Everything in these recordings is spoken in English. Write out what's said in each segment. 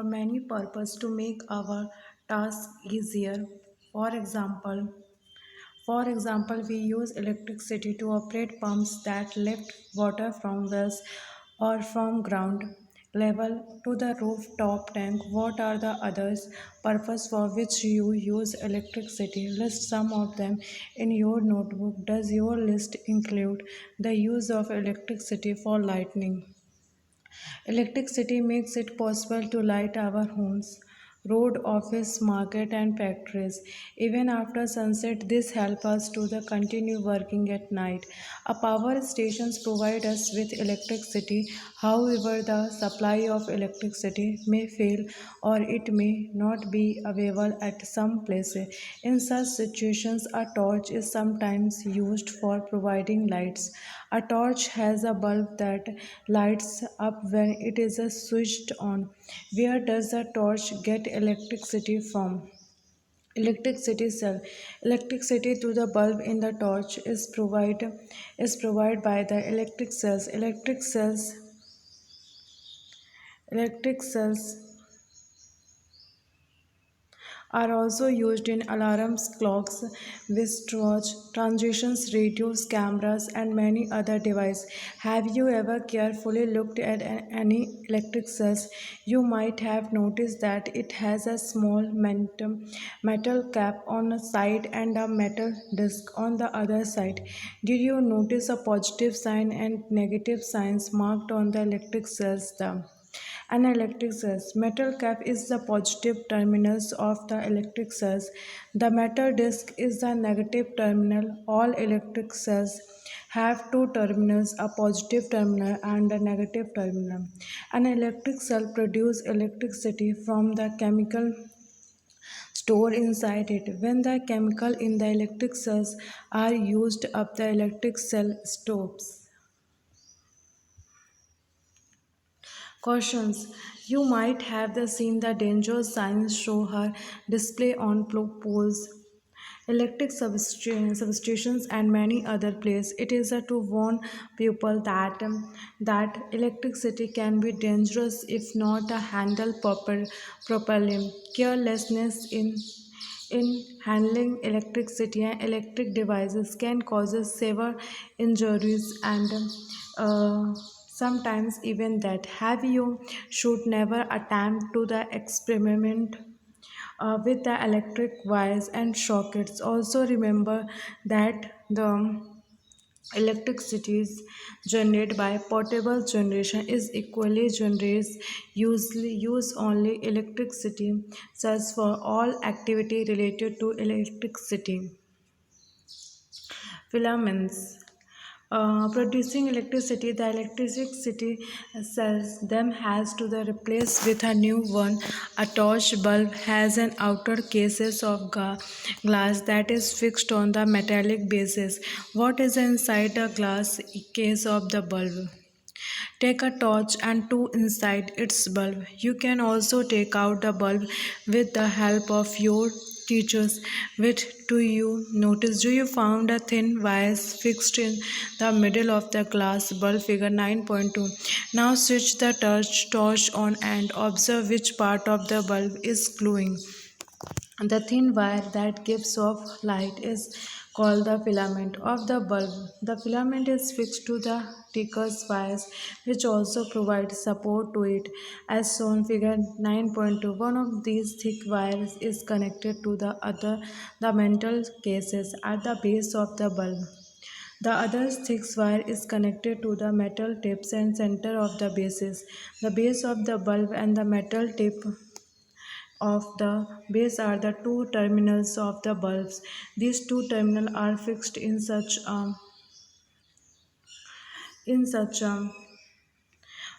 many purposes to make our task easier. For example, we use electricity to operate pumps that lift water from wells or from ground level to the rooftop tank. What are the others purpose for which you use electricity? List some of them in your notebook. Does your list include the use of electricity for lighting? Electricity makes it possible to light our homes, road, office, market and factories. Even after sunset, this helps us to continue working at night. A power stations provide us with electricity. However, the supply of electricity may fail or it may not be available at some places. In such situations, a torch is sometimes used for providing lights. A torch has a bulb that lights up when it is switched on. Where does the torch get electricity from? Electricity cell. Electricity to the bulb in the torch is provided by the electric cells. Electric cells are also used in alarms, clocks, wristwatch, transitions, radios, cameras, and many other devices. Have you ever carefully looked at any electric cells? You might have noticed that it has a small metal cap on the side and a metal disc on the other side. Did you notice a positive sign and negative signs marked on the electric cells? An electric cells. Metal cap is the positive terminals of the electric cells. The metal disc is the negative terminal. All electric cells have two terminals, a positive terminal and a negative terminal. An electric cell produces electricity from the chemical stored inside it. When the chemical in the electric cells are used up, the electric cell stops. Cautions. You might have seen the danger signs show her display on poles, electric substations, and many other places. It is to warn people that electricity can be dangerous if not handled properly. Carelessness in handling electricity and electric devices can cause severe injuries and sometimes even that. Have you should never attempt to the experiment with the electric wires and sockets. Also remember that the electricity generated by portable generation is equally generates usually use only electricity such for all activity related to electricity. Filaments producing electricity. The electricity cells them has to the replace with a new one. A torch bulb has an outer cases of glass that is fixed on the metallic basis. What is inside the glass case of the bulb? Take a torch and two inside its bulb. You can also take out the bulb with the help of your teachers. Which do you notice? Do you found a thin wires fixed in the middle of the glass bulb, figure 9.2. Now switch the torch on and observe which part of the bulb is glowing. The thin wire that gives off light is called the filament of the bulb. The filament is fixed to the thicker wires which also provide support to it. As shown figure 9.2, one of these thick wires is connected to the metal cases at the base of the bulb. The other thick wire is connected to the metal tips and center of the bases. The base of the bulb and the metal tip of the base are the two terminals of the bulbs. These two terminals are fixed in such a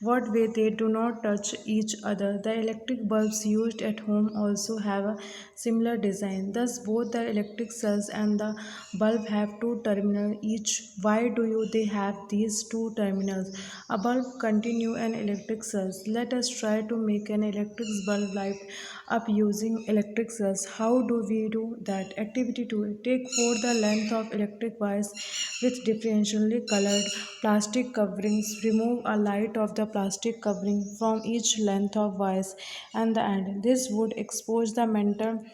what way they do not touch each other. The electric bulbs used at home also have a similar design. Thus, both the electric cells and the bulb have two terminals each. Why do they have these two terminals? A bulb continue an electric cells. Let us try to make an electric bulb light up using electric cells. How do we do that? Activity 2. Take for the length of electric wires with differentially colored plastic coverings. Remove a light of the plastic covering from each length of wires and the end. This would expose the metal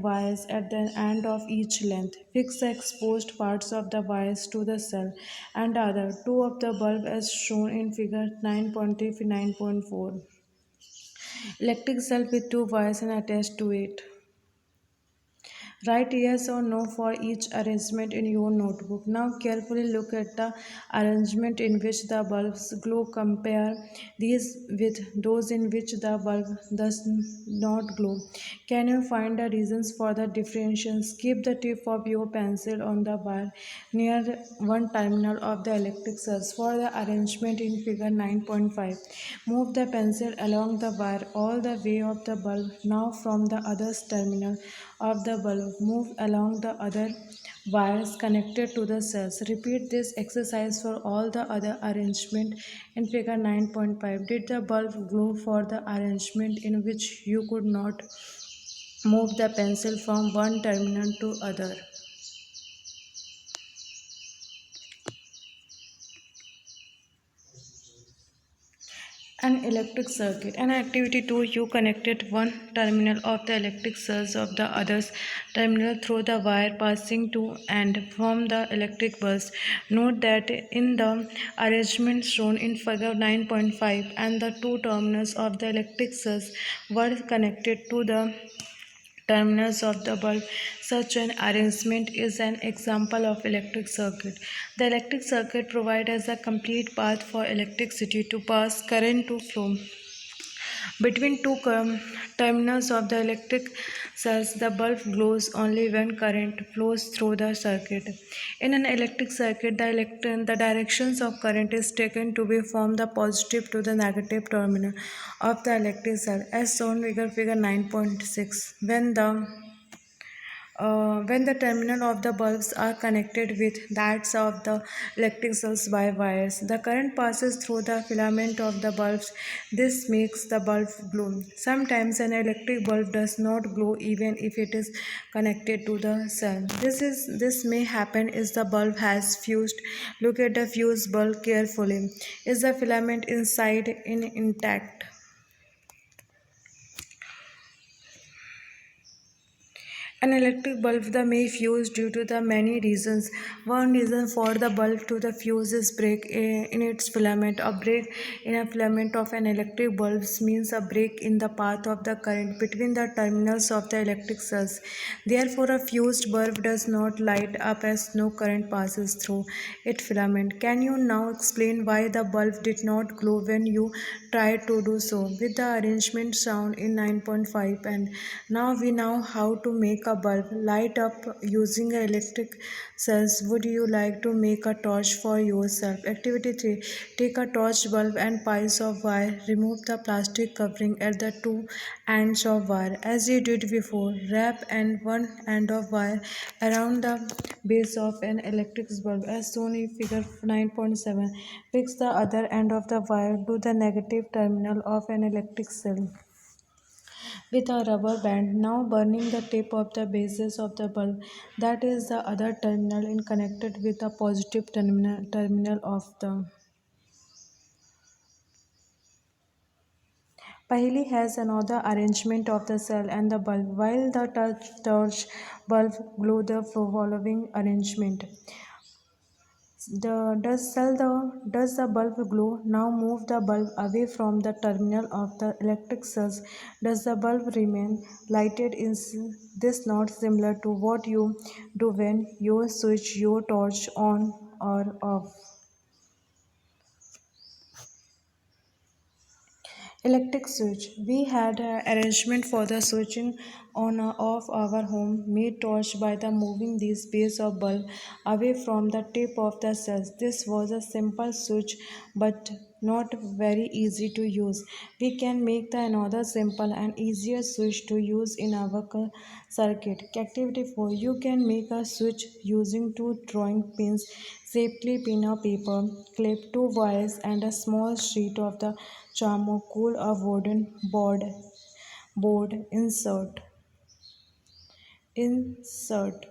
wires at the end of each length. Fix the exposed parts of the wires to the cell and the other two of the bulb as shown in figure 9.4. Electric cell with two wires and attached to it. Write yes or no for each arrangement in your notebook. Now carefully look at the arrangement in which the bulbs glow. Compare these with those in which the bulb does not glow. Can you find the reasons for the differentiations? Keep the tip of your pencil on the bar near one terminal of the electric source for the arrangement in figure 9.5. Move the pencil along the wire all the way of the bulb. Now from the other terminal of the bulb, move along the other wires connected to the cells. Repeat this exercise for all the other arrangement in figure 9.5. Did the bulb glow for the arrangement in which you could not move the pencil from one terminal to other? An electric circuit. An activity 2. You connected one terminal of the electric source of the other's terminal through the wire passing to and from the electric bulbs. Note that in the arrangement shown in figure 9.5 and the two terminals of the electric source were connected to the terminals of the bulb. Such an arrangement is an example of electric circuit. The electric circuit provides a complete path for electricity to pass, current to flow. Between two terminals of the electric cells, the bulb glows only when current flows through the circuit. In an electric circuit, the directions of current is taken to be from the positive to the negative terminal of the electric cell, as shown in figure 9.6. When the terminal of the bulbs are connected with that of the electric cells by wires, the current passes through the filament of the bulbs. This makes the bulb glow. Sometimes an electric bulb does not glow even if it is connected to the cell. This may happen if the bulb has fused. Look at the fused bulb carefully. Is the filament inside intact? An electric bulb may fuse due to the many reasons. One reason for the bulb to the fuse is break in its filament. A break in a filament of an electric bulb means a break in the path of the current between the terminals of the electric cells. Therefore, a fused bulb does not light up as no current passes through its filament. Can you now explain why the bulb did not glow when you tried to do so? With the arrangement shown in 9.5, and now we know how to make a bulb light up using electric cells. Would you like to make a torch for yourself? Activity 3. Take a torch bulb and piece of wire. Remove the plastic covering at the two ends of wire. As you did before, wrap one end of wire around the base of an electric bulb as shown in figure 9.7. Fix the other end of the wire to the negative terminal of an electric cell with a rubber band, now burning the tip of the bases of the bulb, that is the other terminal, in connected with the positive terminal of the Pahili has another arrangement of the cell and the bulb, while the torch bulb glow the following arrangement. Does the bulb glow? Now move the bulb away from the terminal of the electric source. Does the bulb remain lighted? Is this not similar to what you do when you switch your torch on or off? Electric switch. We had an arrangement for the switching on or off our home made torch by the moving this base of bulb away from the tip of the cells. This was a simple switch but not very easy to use. We can make the another simple and easier switch to use in our circuit. Activity 4. You can make a switch using two drawing pins. Safely pin a paper clip, two wires and a small sheet of the charcoal, a wooden board. Insert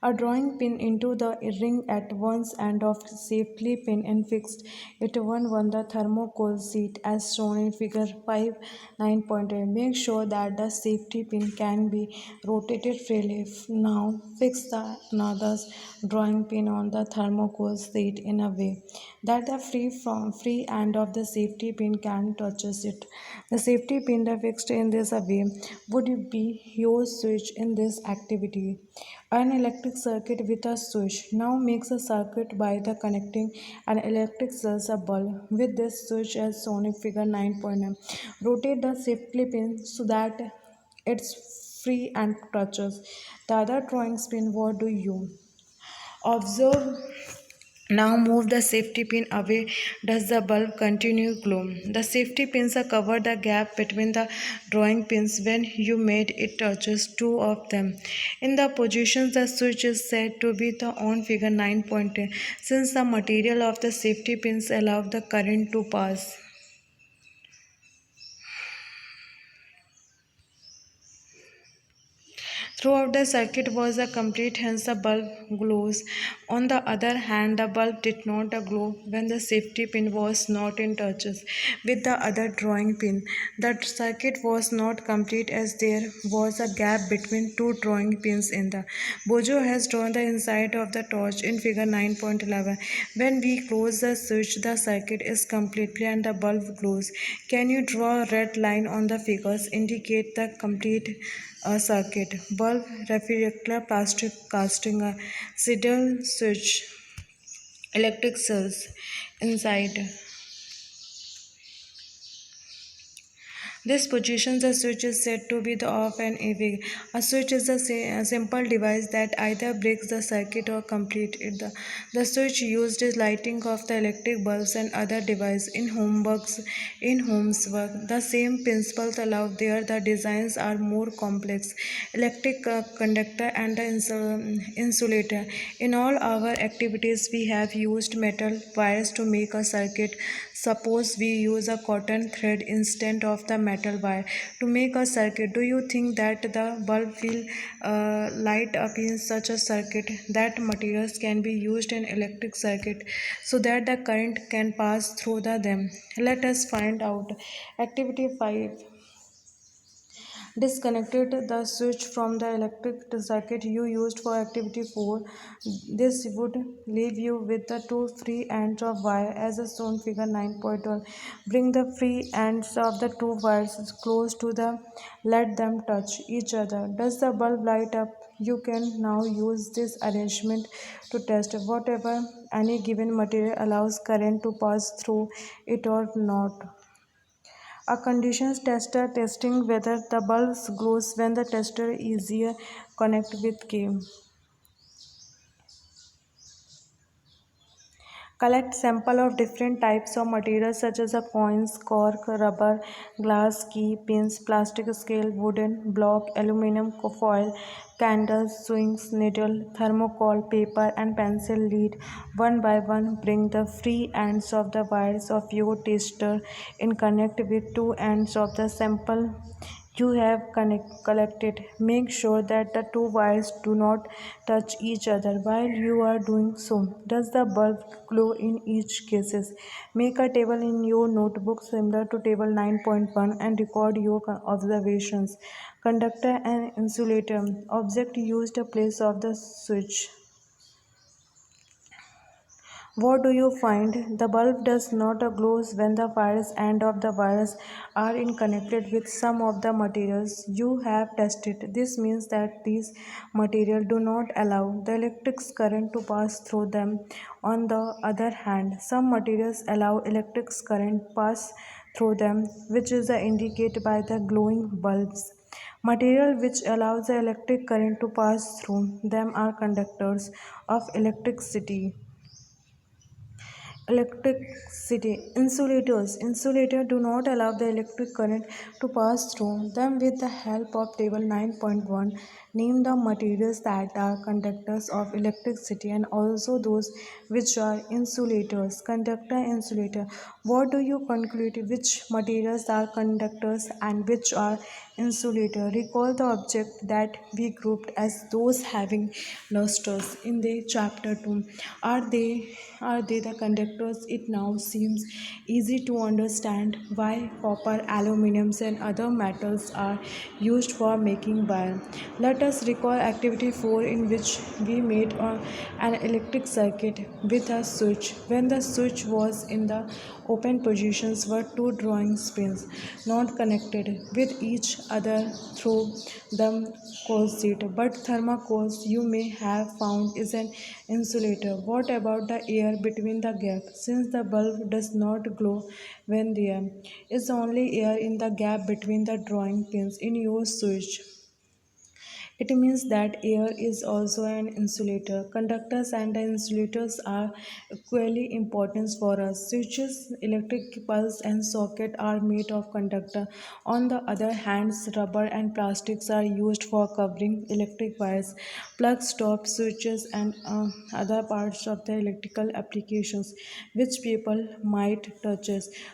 A drawing pin into the ring at one end of safely pin and fixed it on the thermocol seat as shown in figure 5 9.8. Make sure that the safety pin can be rotated freely. Now fix the another drawing pin on the thermocol seat in a way that the free end of the safety pin can touches it. The safety pin fixed in this way would be your switch in this activity. An electric circuit with a switch now makes a circuit by the connecting an electric cells a bulb with this switch as shown in figure 9.9. Rotate the safety pin so that it's free and touches the other drawing pin. What do you observe? Now move the safety pin away. Does the bulb continue glow? The safety pins are cover the gap between the drawing pins when you made it touches two of them. In the positions the switch is said to be the on figure 9.10 since the material of the safety pins allow the current to pass. Throughout the circuit was a complete, hence the bulb glows. On the other hand, the bulb did not glow when the safety pin was not in touches with the other drawing pin. The circuit was not complete as there was a gap between two drawing pins in the. Bojo has drawn the inside of the torch in figure 9.11. When we close the switch, the circuit is completely and the bulb glows. Can you draw a red line on the figures indicate the complete circuit? Bulb, reflector, plastic casting, a signal switch, electric cells inside. This positions the switch is said to be the off and away. A switch is a simple device that either breaks the circuit or completes it. The switch used is lighting of the electric bulbs and other devices in homes work. The same principles allow there the designs are more complex. Electric conductor and the insulator. In all our activities we have used metal wires to make a circuit. Suppose we use a cotton thread instead of the metal wire to make a circuit. Do you think that the bulb will light up in such a circuit? That materials can be used in electric circuit so that the current can pass through them. Let us find out. Activity 5. Disconnected the switch from the electric circuit you used for activity 4. This would leave you with the two free ends of wire as shown figure 9.1. Bring the free ends of the two wires close to the let them touch each other. Does the bulb light up? You can now use this arrangement to test whatever any given material allows current to pass through it or not. A conditions tester testing whether the bulb glows when the tester is easier connect with key. Collect sample of different types of materials such as a coins, cork, rubber, glass, key, pins, plastic scale, wooden block, aluminum foil, candles, swings, needle, thermocol, paper and pencil lead. One by one bring the free ends of the wires of your tester in connect with two ends of the sample you have collected. Make sure that the two wires do not touch each other while you are doing so. Does the bulb glow in each cases? Make a table in your notebook similar to table 9.1 and record your observations. Conductor and insulator. Object used a place of the switch. What do you find? The bulb does not glow when the wires end of the wires are in connected with some of the materials you have tested. This means that these materials do not allow the electric current to pass through them. On the other hand, some materials allow electric current pass through them, which is indicated by the glowing bulbs. Material which allows the electric current to pass through them are conductors of electricity. Electricity. Insulators do not allow the electric current to pass through them. With the help of table 9.1, name the materials that are conductors of electricity and also those which are insulators. Conductor, insulator. What do you conclude? Which materials are conductors and which are insulator. Recall the object that we grouped as those having lusters in the chapter 2. Are they the conductors? It now seems easy to understand why copper, aluminum, and other metals are used for making wire. Let us recall activity 4, in which we made an electric circuit with a switch. When the switch was in the open positions were two drawing pins not connected with each other through the corset, but thermocores you may have found is an insulator. What about the air between the gap? Since the bulb does not glow when there is only air in the gap between the drawing pins in your switch, it means that air is also an insulator. Conductors and insulators are equally important for us. Switches, electric pulse, and socket are made of conductor. On the other hand, rubber and plastics are used for covering electric wires, plugs, stop switches, and other parts of the electrical applications which people might touch.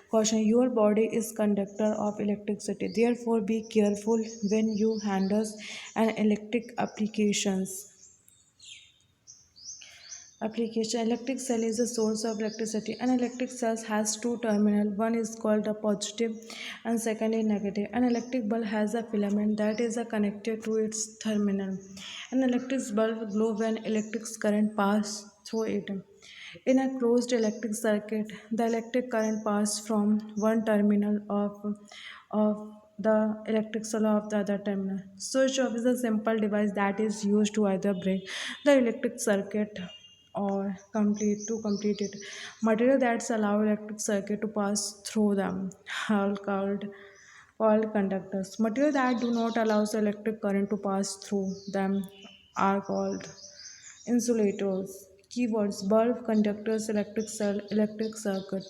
Caution: your body is conductor of electricity. Therefore, be careful when you handle an electric application. Electric cell is a source of electricity. An electric cell has two terminals. One is called the positive and second is negative. An electric bulb has a filament that is connected to its terminal. An electric bulb glows when electric current passes through it. In a closed electric circuit, the electric current passes from one terminal of the electric cell of the other terminal. Switch off is a simple device that is used to either break the electric circuit or complete it. Material that allow electric circuit to pass through them are called conductors. Material that do not allow the electric current to pass through them are called insulators. Keywords: bulb, conductors, electric cell, electric circuit.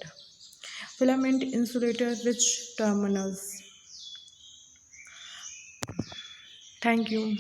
Filament, insulator, which terminals. Thank you.